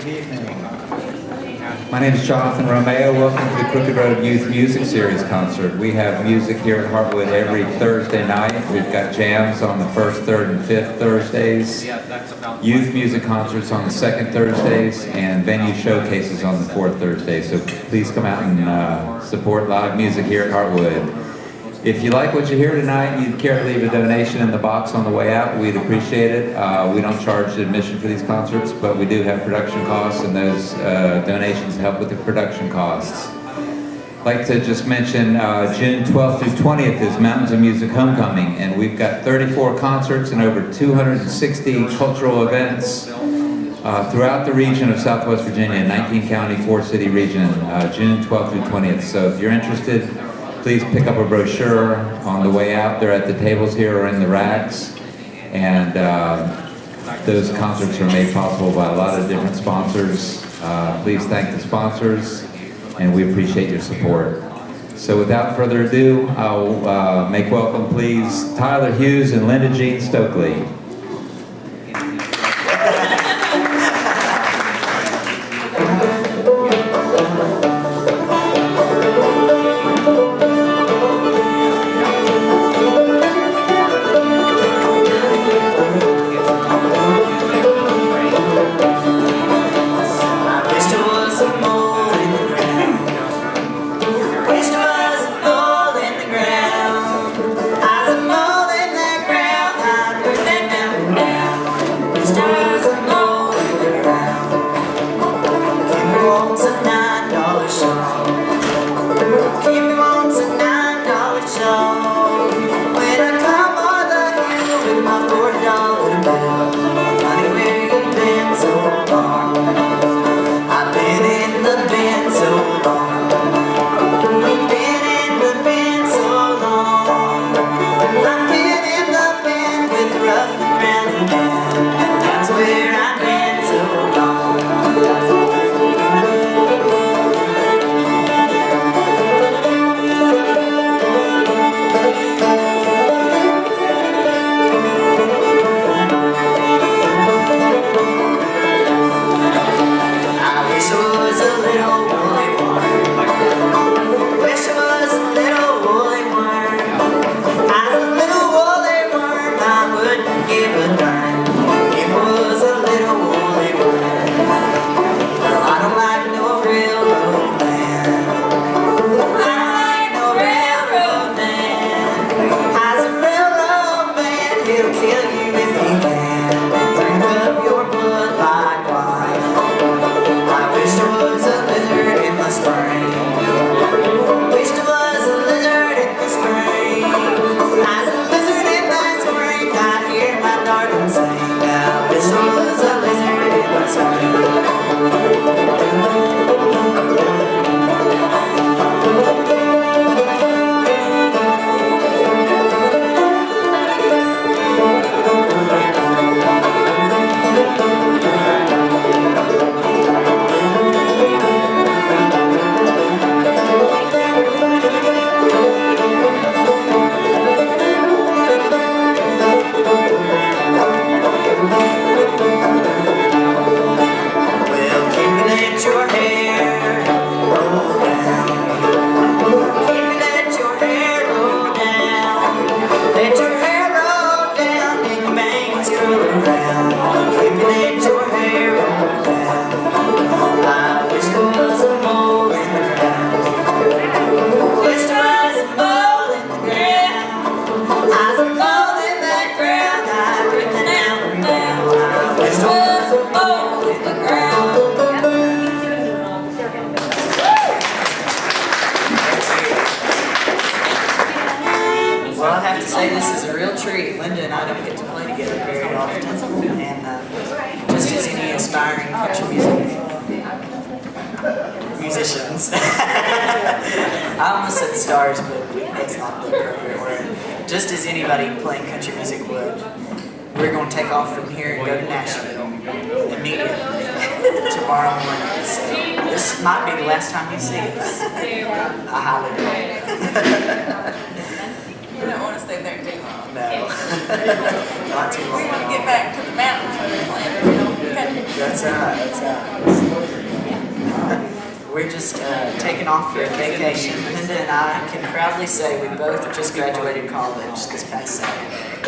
Good evening. My name is Jonathan Romeo. Welcome to the Crooked Road Youth Music Series concert. We have music here at Heartwood every Thursday night. We've got jams on the first, third, and fifth Thursdays, youth music concerts on the second Thursdays, and venue showcases on the fourth Thursday. So please come out and support live music here at Heartwood. If you like what you hear tonight and you'd care to leave a donation in the box on the way out, we'd appreciate it. We don't charge admission for these concerts, but we do have production costs, and those donations help with the production costs. I'd like to just mention June 12th through 20th is Mountains of Music Homecoming, and we've got 34 concerts and over 260 cultural events throughout the region of Southwest Virginia, 19 county, 4-city region, June 12th through 20th. So if you're interested, please pick up a brochure on the way out. They're at the tables here or in the racks. And those concerts are made possible by a lot of different sponsors. Please thank the sponsors, and we appreciate your support. So without further ado, I'll make welcome, please, Tyler Hughes and Linda Jean Stokely. Linda and I don't get to play together very often, and just as any aspiring country musicians, I almost said stars, but that's not the appropriate word. Just as anybody playing country music would, we're going to take off from here and go to Nashville immediately tomorrow morning. So this might be the last time you see us. I highly doubt it. You don't want to stay there too long. No. Not too long. We want to get back to the mountains where they're playing real country music. That's right. We're just taking off for a vacation. Linda and I can proudly say we both just graduated college this past Saturday.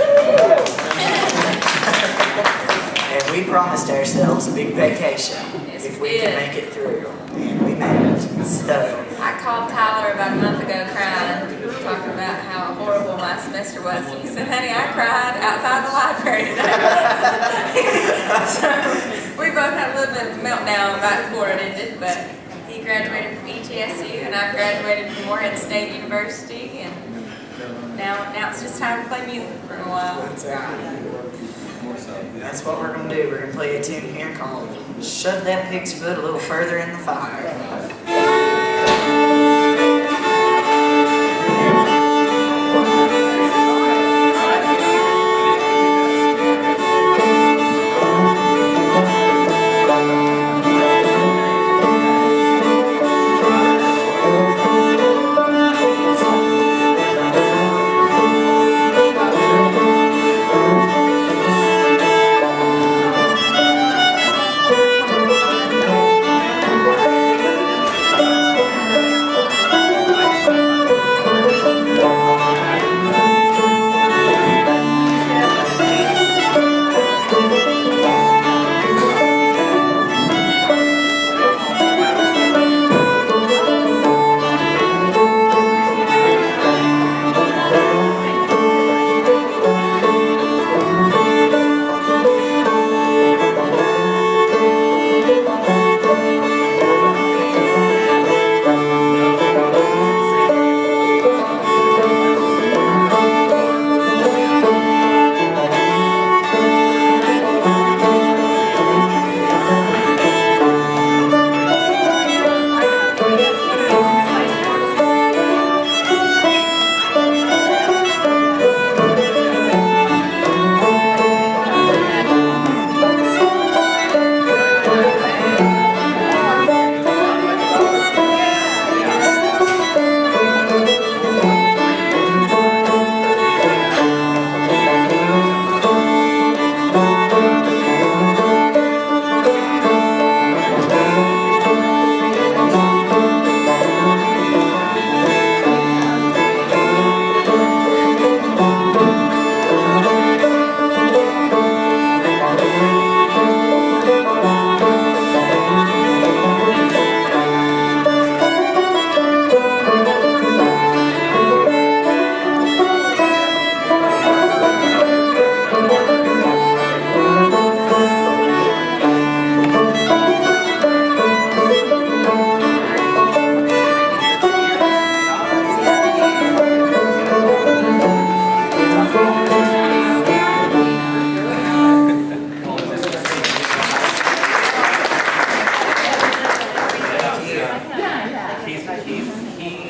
And we promised ourselves a big vacation if we could make it through. And we made it. So I called Tyler about a month ago crying, talking about how horrible my semester was. He said, honey, I cried outside the library today. So we both had a little bit of a meltdown right before it ended, but he graduated from ETSU and I graduated from Morehead State University, and now it's just time to play music for a while. that's right. That's what we're going to do. We're going to play a tune here called Shove That Pig's Foot a Little Further in the Fire.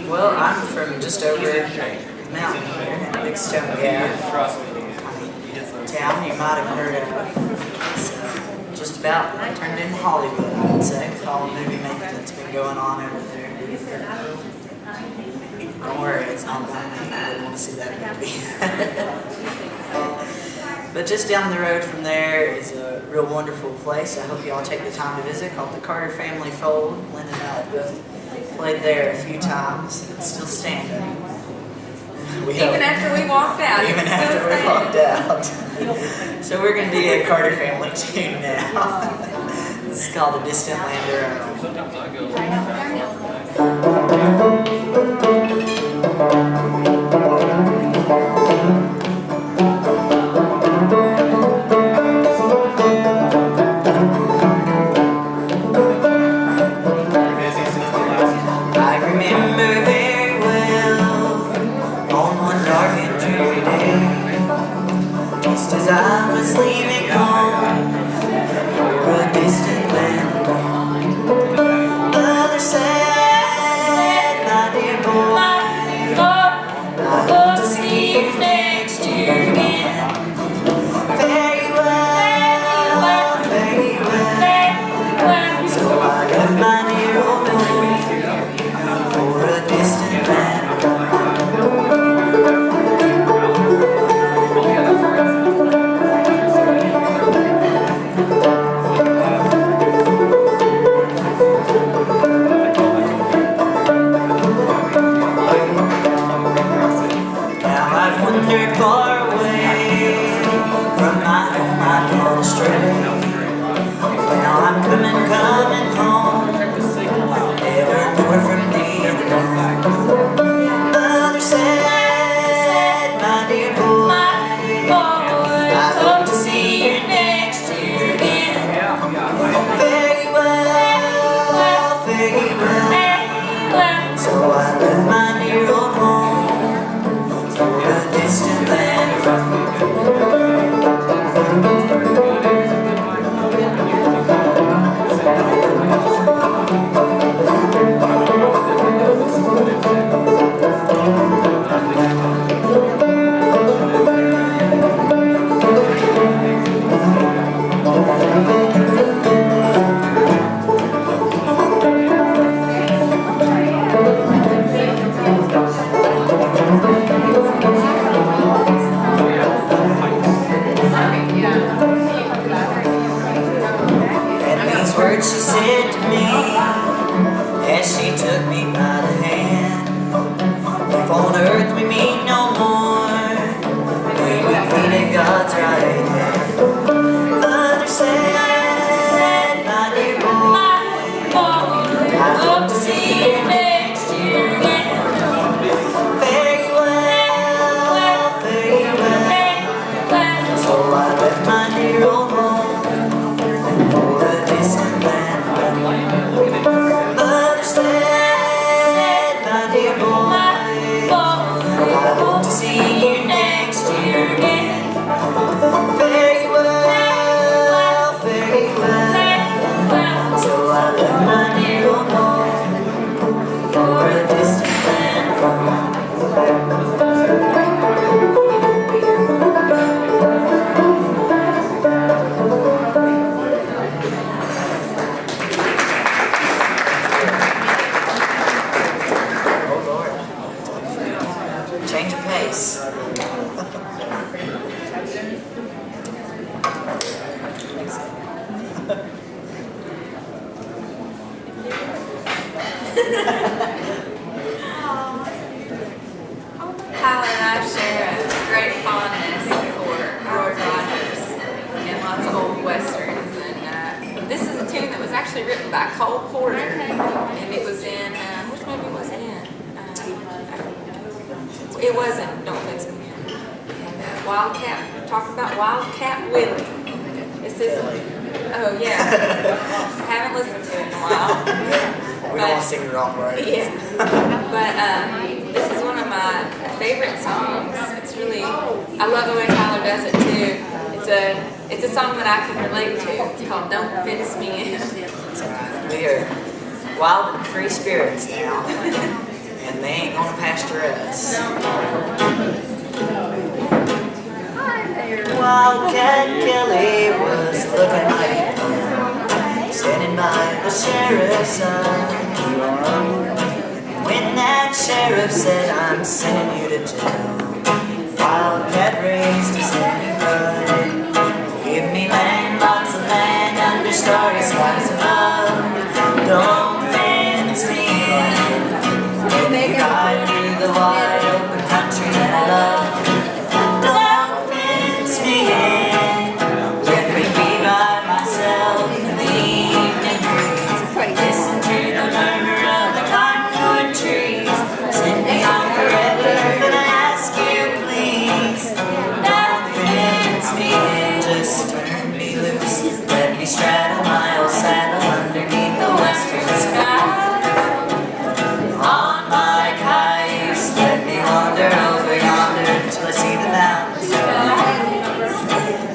Well, I'm from just over the mountain here in Big Stone Gap. Town you might have heard of. It's just about turned into Hollywood, I would say, with all the movie making that's been going on over there. Don't worry, it's not that me. I wouldn't want to see that movie. But just down the road from there is a real wonderful place. I hope you all take the time to visit, called the Carter Family Fold. Linda and I have both played there a few times. It's still standing. Even after we walked out. Even after we walked out. So we're going to do a Carter Family tune now. This is called A Distant Land I remember very well on one dark and dreary day, just as I was leaving home for a distant land. Mother said, my dear boy, well. So I left my dear old home for a distant land. Words she said to me as she took me by the hand. If on earth we meet no more, we will meet at God's right hand. Mother said, my dear boy, I hope to see you next year again. Fare you well, fare you well. So I left my dear old home for a distant land. Mother said, my dear boy, I hope to see you next year again. Fare you well, fare you well. So I left my dear old home for a distant land. Change of pace. Tyler and I share a great fondness for Roy Rogers and lots of old westerns. And this is a tune that was actually written by Cole Porter, and it was in which movie was it in? It wasn't Don't Fence Me In. Wildcat. Talking about Wildcat Willie. This is. Oh yeah. Haven't listened to it in a while. We don't want to sing the wrong word. Yeah. But this is one of my favorite songs. It's really, I love the way Tyler does it too. It's a song that I can relate to. It's called Don't Fence Me In. We are wild and free spirits now, and they ain't gonna pasture us. Wildcat Kelly was looking mighty fine, standing by the sheriff's son. When that sheriff said, I'm sending you to jail, Wildcat raised his hand and cried, give me land, lots of land, under starry skies above. Don't fence me in, let me ride through the wide open country that I love. Don't fence me in, let me be by myself in the evening breeze. Listen to the murmur of the cottonwood trees. Send me on forever, but I ask you please. Don't fence me in, just turn me loose. Let me straddle my old saddle underneath the western sky. On my cayuse, let me wander over yonder till I see the mountains.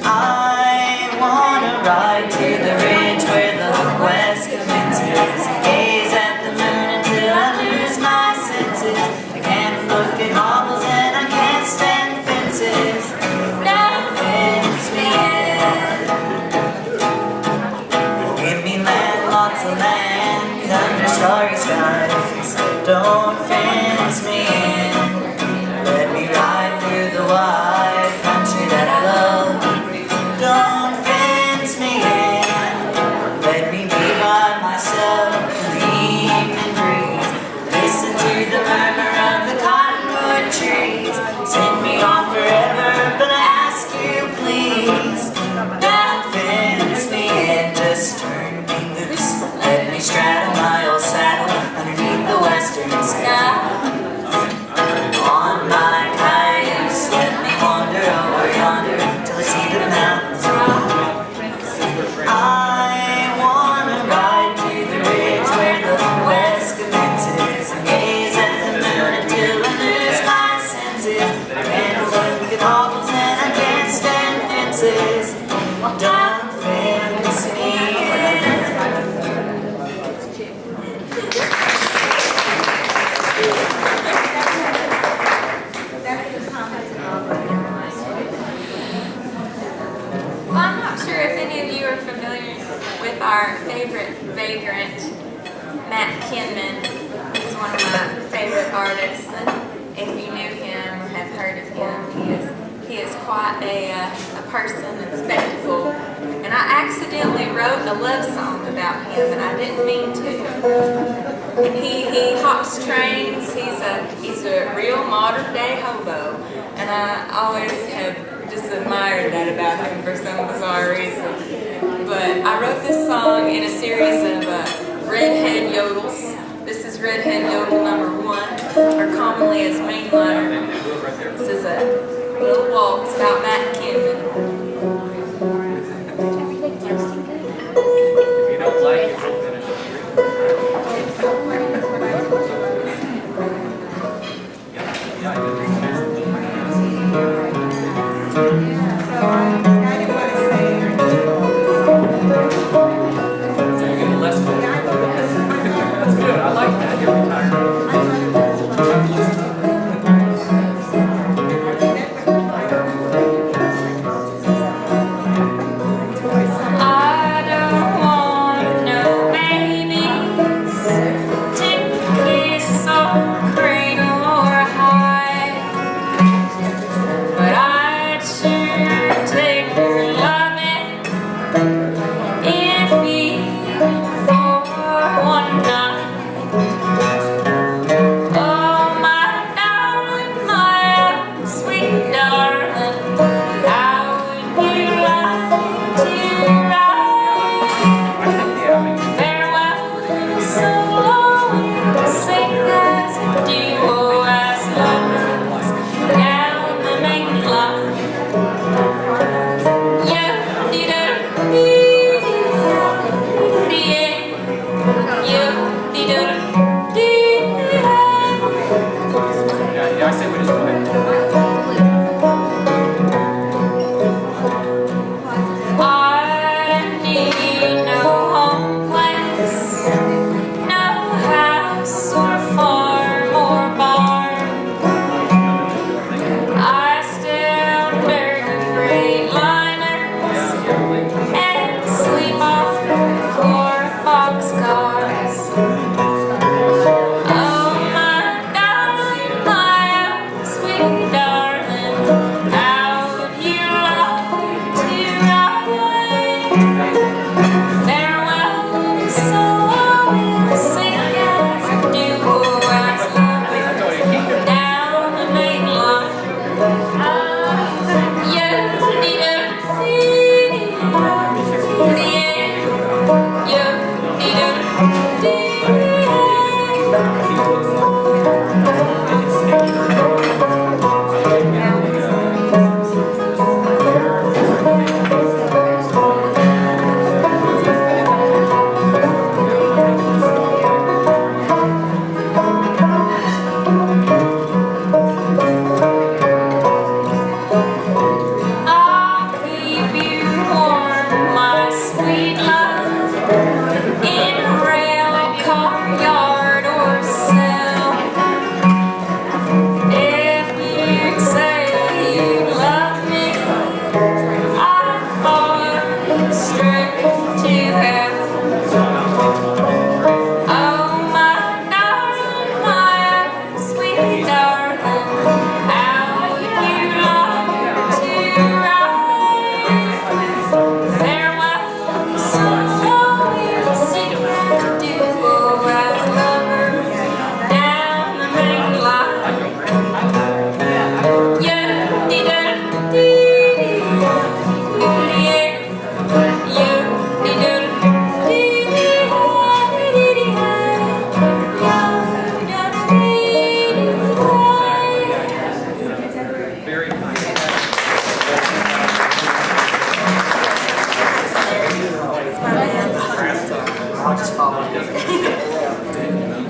I wanna ride to the ridge where the west commences, and gaze at the moon until I lose my senses. I can't look at marbles and I can't stand fences. Don't fence me in. Give me land, lots of land, under starry skies. Don't fence me in. Let me ride through the wide country that I love. Don't fence me in. Let me be by myself in the evening breeze. Listen to the murmur of the cottonwood trees. Send me on forever, but I ask you please. Don't fence me in, just turn me loose. Let me straddle my old saddle underneath the western sky. vagrant, Matt Kinman, is one of my favorite artists, and if you knew him or have heard of him, he is quite a person and spectacle. And I accidentally wrote a love song about him, and I didn't mean to. And he hops trains. He's a real modern day hobo, and I always have just admired that about him for some bizarre reason. But I wrote this song in a series of redhead yodels. This is redhead yodel number 1, or commonly as mainliner. This is a little waltz about Matt Kinman. If you don't like it, we'll finish That's good. I like that. You're retired.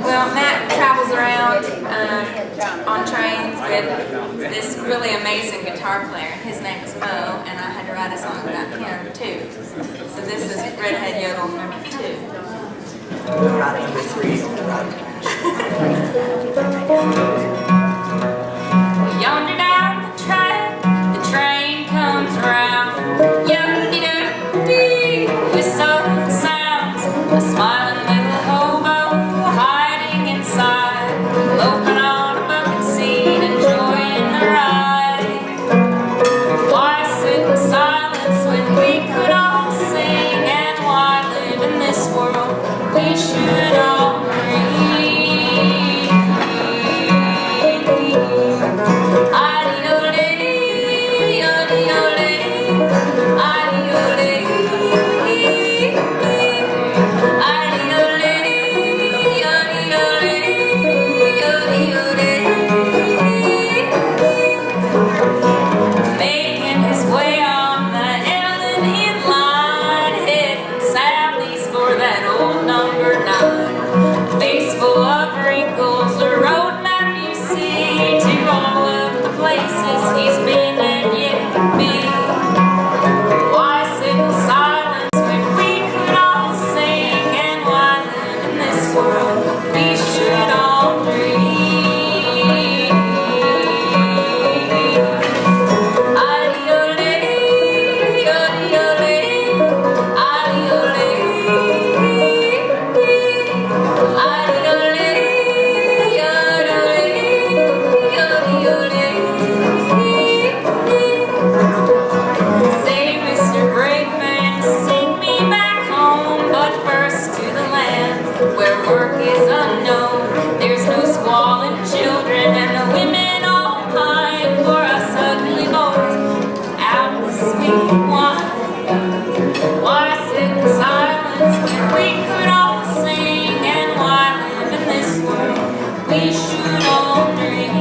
Well, Matt travels around on trains with this really amazing guitar player. His name is Mo, and I had to write a song about him too. So this is Redhead Yodel number 2. Right, number 3 is on the right. Yonder down the track, the train comes around. Yo-dee-doo-dee, whistle sounds, a smile to the land where work is unknown. There's no squalling children and the women all pine for us ugly boys out the sweet wine. Why sit in silence when we could all sing? And why live in this world we should all dream?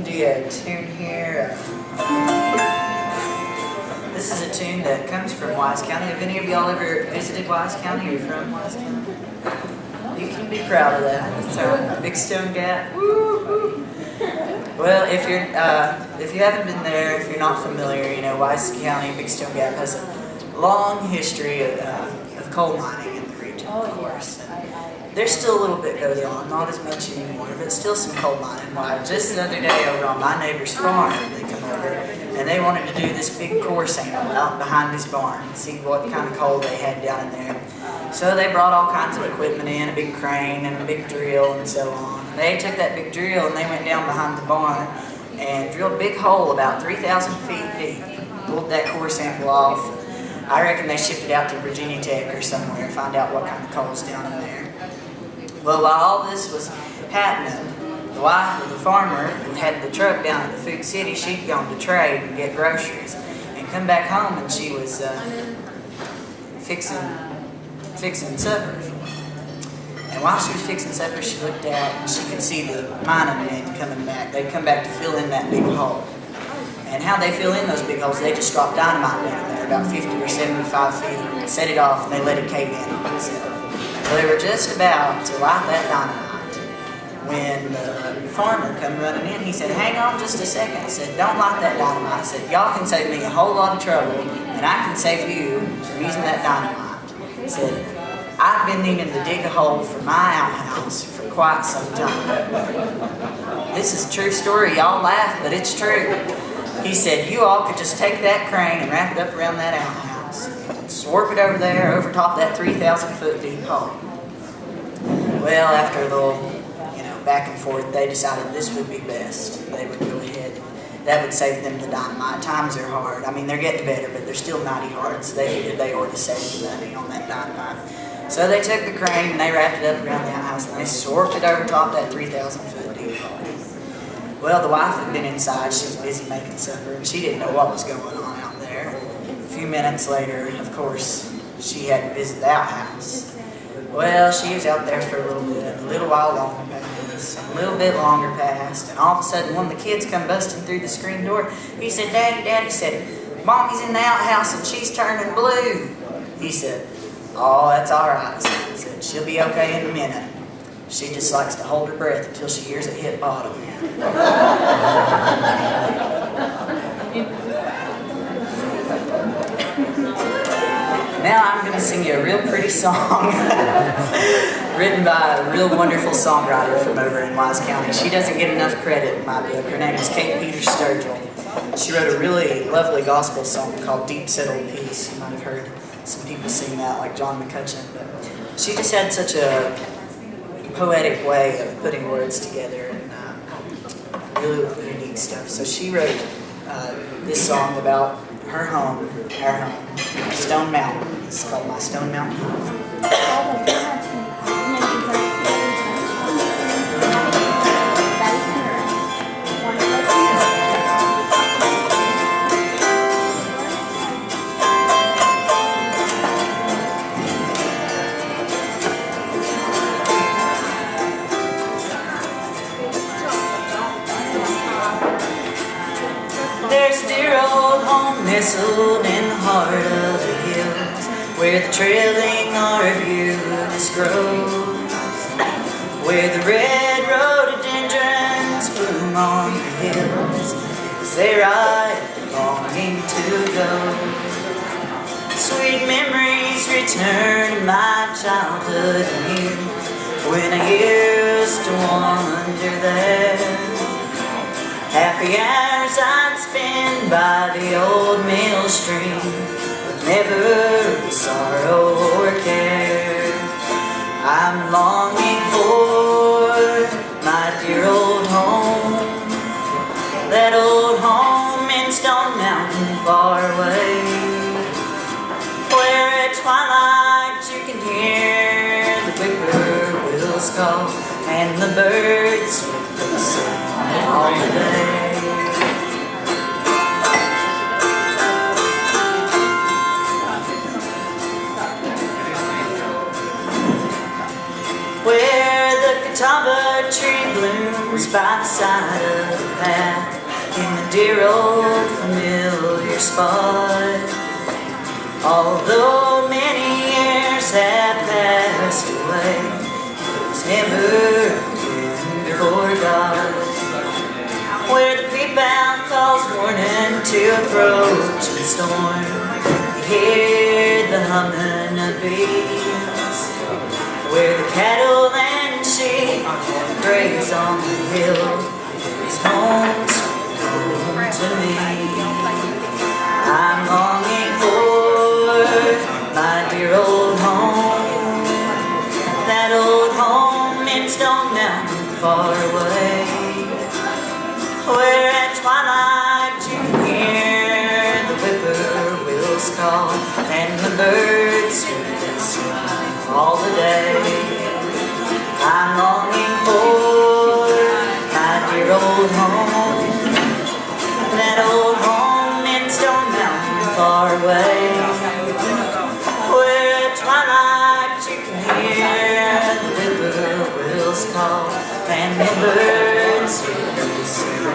Do a tune here. This is a tune that comes from Wise County. Have any of y'all ever visited Wise County? Are you from Wise County? You can be proud of that. So, Big Stone Gap. Woo, woo. Well, if you haven't been there, if you're not familiar, you know, Wise County, Big Stone Gap has a long history of coal mining in the region, of course. There's still a little bit goes on, not as much anymore, but still some coal mining. Why, just the other day over on my neighbor's farm, they come over and they wanted to do this big core sample out behind his barn and see what kind of coal they had down in there. So they brought all kinds of equipment in, a big crane and a big drill and so on. And they took that big drill and they went down behind the barn and drilled a big hole about 3,000 feet deep, pulled that core sample off. I reckon they shipped it out to Virginia Tech or somewhere to find out what kind of coal's down in there. Well, while all this was happening, the wife of the farmer who had the truck down at the Food City, she'd gone to trade and get groceries and come back home and she was fixing supper. And while she was fixing supper, she looked out and she could see the mining men coming back. They'd come back to fill in that big hole. And how they fill in those big holes, they just drop dynamite down there about 50 or 75 feet, set it off, and they let it cave in on itself. Well, they were just about to light that dynamite when the farmer come running in. He said, "Hang on just a second." I said, "Don't light that dynamite." I said, "Y'all can save me a whole lot of trouble, and I can save you from using that dynamite." He said, "I've been needing to dig a hole for my outhouse for quite some time." This is a true story. Y'all laugh, but it's true. He said, "You all could just take that crane and wrap it up around that outhouse, swarp it over there, over top that 3,000 foot deep hole." Well, after a little, back and forth, they decided this would be best. They would go ahead. That would save them the dynamite. Times are hard. I mean, they're getting better, but they're still mighty hard, so they figured they ought to save the money on that dynamite. So they took the crane and they wrapped it up around the outhouse and they swarped it over top that 3,000 foot deep hole. Well, the wife had been inside. She was busy making supper, and she didn't know what was going on out there. A few minutes later, of course, she had to visit the outhouse. Well, she was out there for a little bit. A little while longer passed. A little bit longer passed. And all of a sudden, one of the kids come busting through the screen door. He said, "Daddy, Daddy," said, "Mommy's in the outhouse and she's turning blue." He said, "Oh, that's all right," he said, "She'll be okay in a minute. She just likes to hold her breath until she hears it hit bottom." Now I'm going to sing you a real pretty song written by a real wonderful songwriter from over in Wise County. She doesn't get enough credit in my book. Her name is Kate Peters Sturgill. She wrote a really lovely gospel song called Deep Settled Peace. You might have heard some people sing that, like John McCutcheon. But she just had such a poetic way of putting words together and really unique stuff. So she wrote this song about her home, our home, Stone Mountain. It's called My Stone Mountain Home. There's a dear old home nestled in the heart of the hills, where the trailing arbutus grows, where the red rhododendrons bloom on the hills, as they ride longing to go. Sweet memories return to my childhood years, when I used to wander there. Happy hours I'd spend by the old mill stream, with never sorrow or care. I'm longing for my dear old home, that old home in Stone Mountain far away, where at twilight you can hear the whippoorwills call and the birds sing all the day. Where the catawba tree blooms by the side of the path, in the dear old familiar spot. Although many years have passed away, it's never been forgot. Where the peapout calls warning to approach the storm, you hear the humming of bees. Where the cattle and sheep graze on the hill, is home to me. I'm longing for my dear old home, that old home in Stone Mountain far away, where at twilight you hear the whippoorwills call and the birds sing all the day. I'm longing for my dear old home, that old home in Stone Mountain far away, where at twilight you can hear the whippoorwills call and the birds sing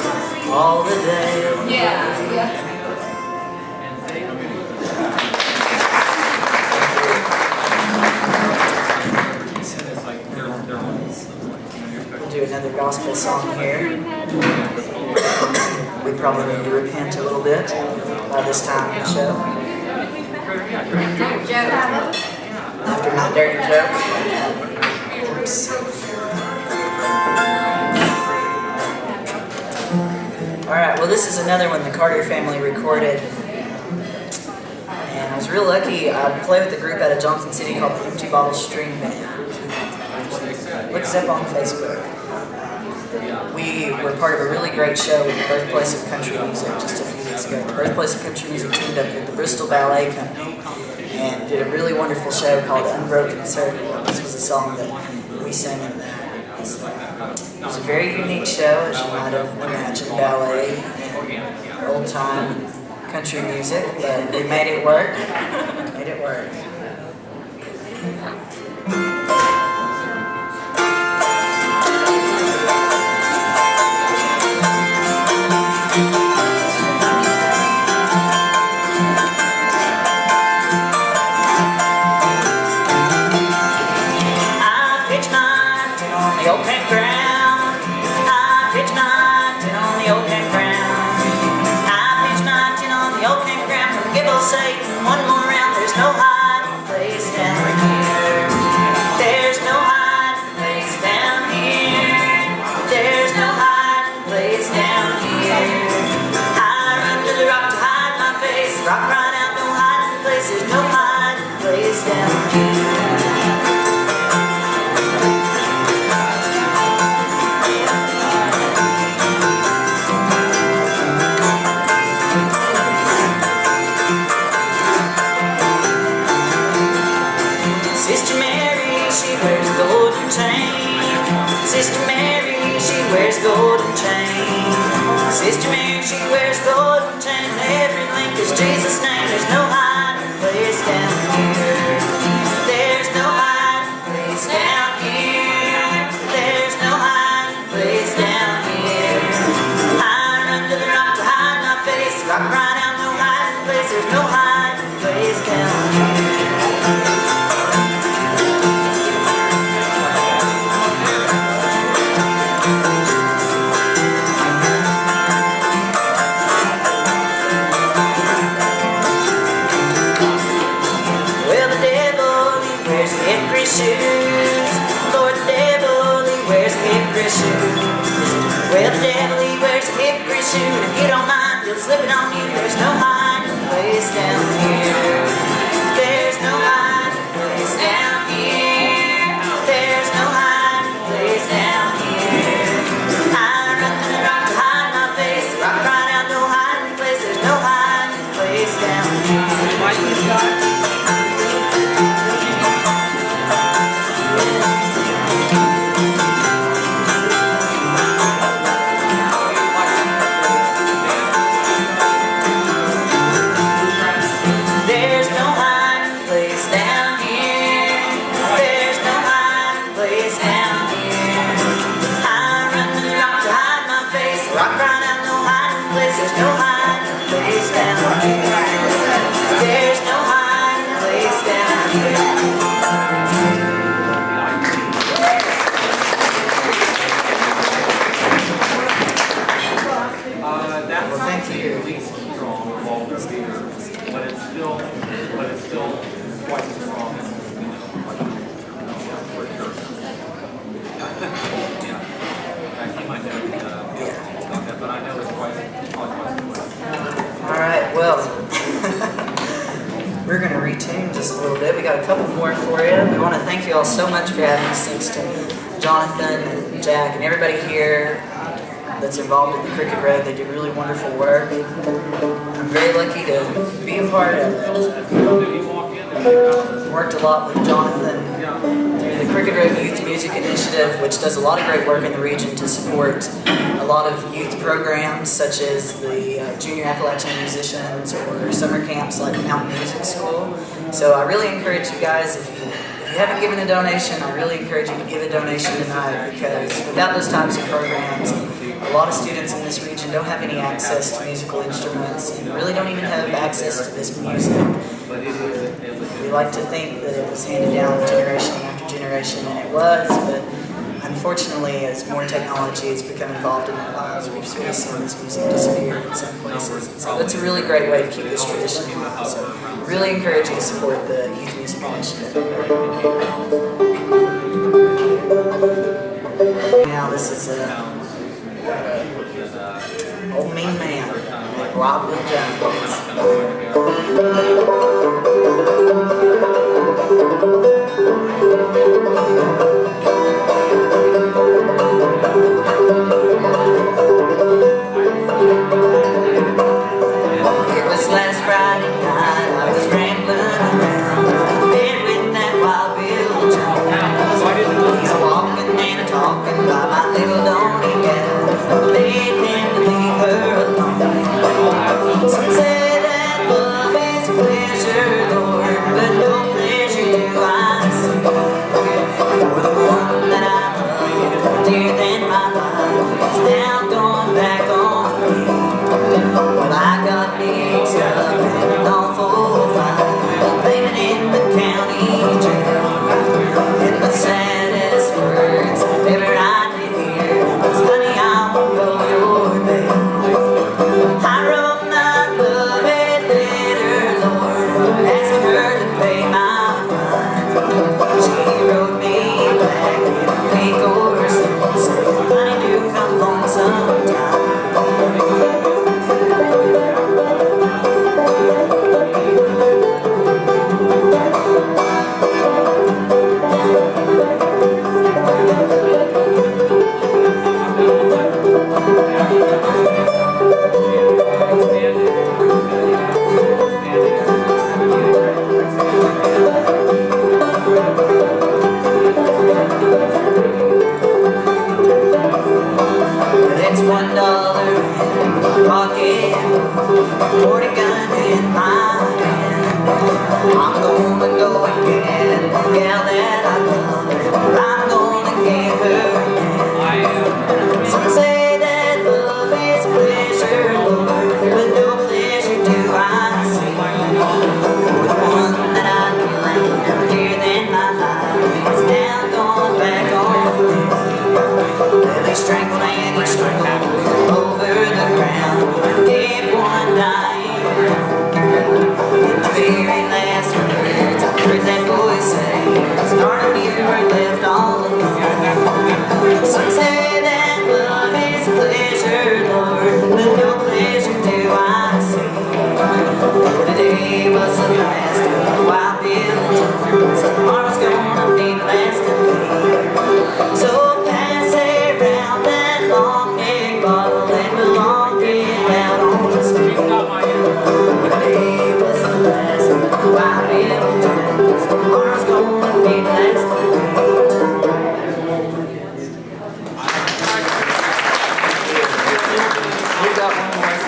all the day. Yeah. We'll do another gospel song here. We probably need to repent a little bit by this time in the show. After my dirty joke. Oops. Alright, well this is another one the Carter family recorded. And I was real lucky. I play with a group out of Johnson City called the Empty Bottle String Band. Look us up on Facebook. We were part of a really great show with the Birthplace of Country Music just a few weeks ago. The Birthplace of Country Music teamed up with the Bristol Ballet Company and did a really wonderful show called Unbroken Circle. This was a song that we sang in there. It was a very unique show, as you might have imagined, ballet and old-time country music, but we made it work. Made it work. One more round, there's no hiding place down here. There's no hiding place down here. There's no hiding place down here. I run to the rock to hide my face. Rock right out, no hiding place. There's no hiding place down here. Sister Mary, she wears golden chain. Sister Mary, she wears golden chain. Every link is Jesus' name. There's no hiding place down here. There's no hiding place down here. There's no hiding place down here. I run to the rock to hide my face. rock right out, no hiding place, there's no hiding place down here. Well, the devil, he wears hickory shoes. Lord, the devil, he wears hickory shoes. Well, the devil, he wears hickory shoes. If you don't mind, he'll slip it on you. There's no hiding place down here. There's no hiding place down here. There's no hiding place down here. I run to the rock to hide my face. The rock right out, no hiding place. There's no hiding place down here. There's no hiding place down here. There's no hiding place down here. I run to the rock to hide my face. Rock right out, no hiding place. There's no hiding place down here. There's no hiding place down here. Well, thank you. Least strong of all the speakers, but it's still quite strong. I might know, but I know it's quite. All right, well, we're going to retune just a little bit. We got a couple more for you. We want to thank you all so much for having us. Thanks to Jonathan and Jack and everybody here that's involved in the Crooked Road. They do really wonderful work. I'm very lucky to be a part of it. Worked a lot with Jonathan through the Crooked Road Youth Music Initiative, which does a lot of great work in the region to support a lot of youth programs such as the Junior Appalachian Musicians or summer camps like Mountain Music School. So I really encourage you guys, if you haven't given a donation, I really encourage you to give a donation tonight, because without those types of programs, a lot of students in this region don't have any access to musical instruments and really don't even have access to this music. We like to think that it was handed down generation after generation, and it was, but unfortunately, as more technology has become involved in our lives, we've sort of seen this music disappear in some places. And so that's a really great way to keep this tradition alive. So really encourage you to support the Youth Music Initiative. Now this is Old Mean Man, Heartwood Jones. It was last Friday night, I was rambling around, bed with that Wild Bill Jones. He's walking and talking by my little Donny gal, begged him to leave her alone. Some say that love is pleasure, Lord, but no pleasure do I see. For the one that I love, more dear than my life, is now gone back on me. Well, I got mixed up in an awful fight, blaming in the county jail. And the saddest words ever I did hear was, honey, I won't go your way. I wrote my beloved letter, Lord, asking her to pay my fine. She wrote me back in a week or so, saying, honey, do come home sometime. It's $1 in my pocket, 40 gun in my hand. I'm gonna go and get the gal that I love, I'm gonna get her again. Some say that love is pleasure, Lord, but no pleasure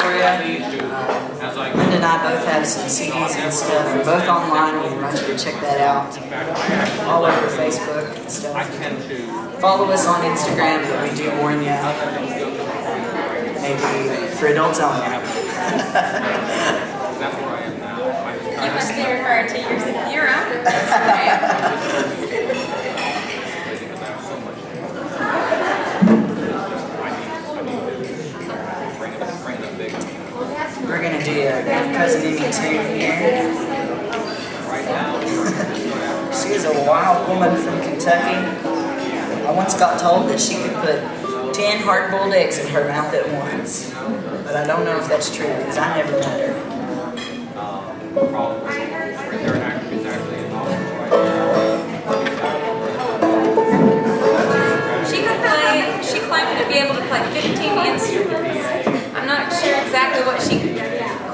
for you. Linda and I both have some CDs and stuff. We're both online. We invite you to check that out. All over Facebook and stuff. Follow us on Instagram, but we do warn you. Maybe for adults only. You must be referring to your own Instagram. We're gonna do a Cousin Amy tune here. She is a wild woman from Kentucky. I once got told that she could put 10 hard-boiled eggs in her mouth at once. But I don't know if that's true because I never met her. She claimed to be able to play 15 instruments. I'm not sure exactly what she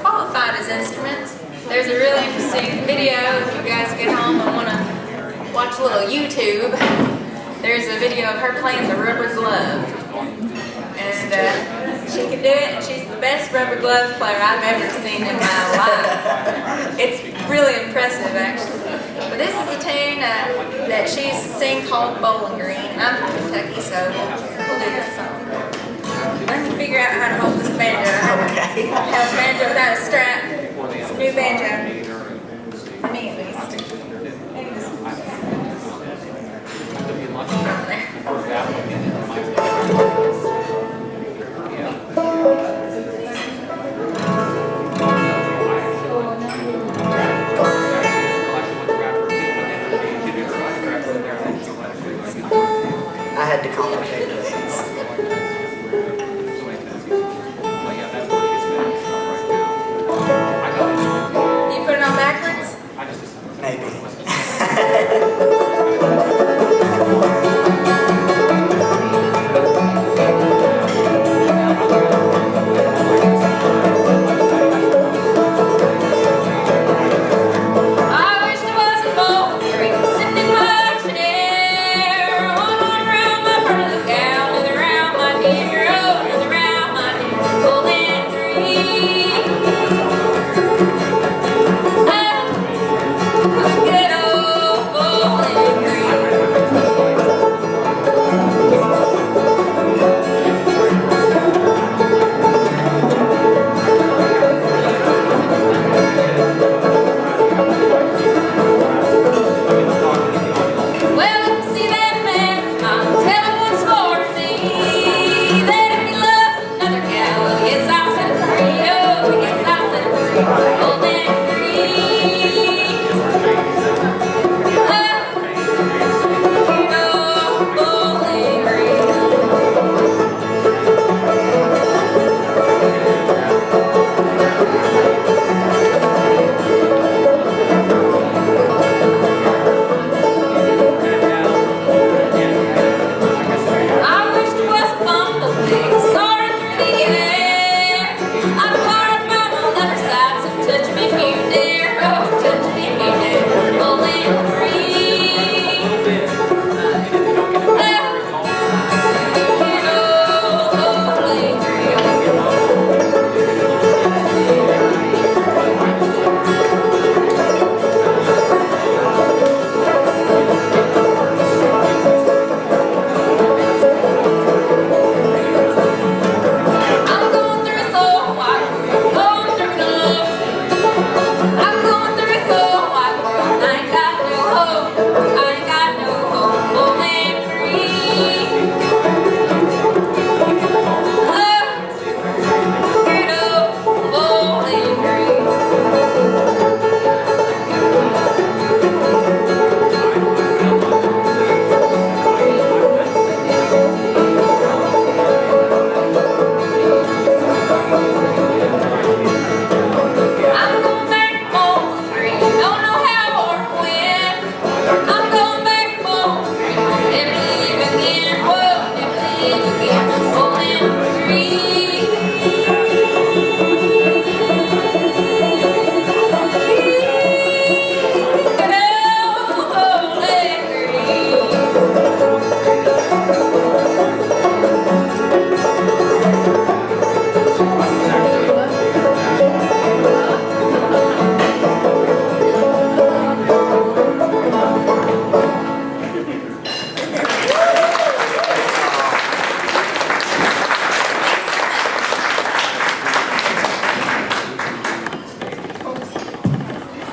qualified as instruments. There's a really interesting video if you guys get home and want to watch a little YouTube. There's a video of her playing the rubber glove. And she can do it, and she's the best rubber glove player I've ever seen in my life. It's really impressive, actually. But this is a tune that she used to sing called Bowling Green. I'm from Kentucky, so we'll do this song. Let me figure out how to hold this banjo. I have a banjo without a strap. It's a new banjo. For me, at least. I had to complicate things. You put it on backwards? Maybe.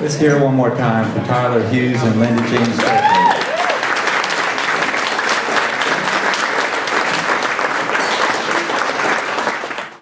Let's hear it one more time for Tyler Hughes and Linda Jean.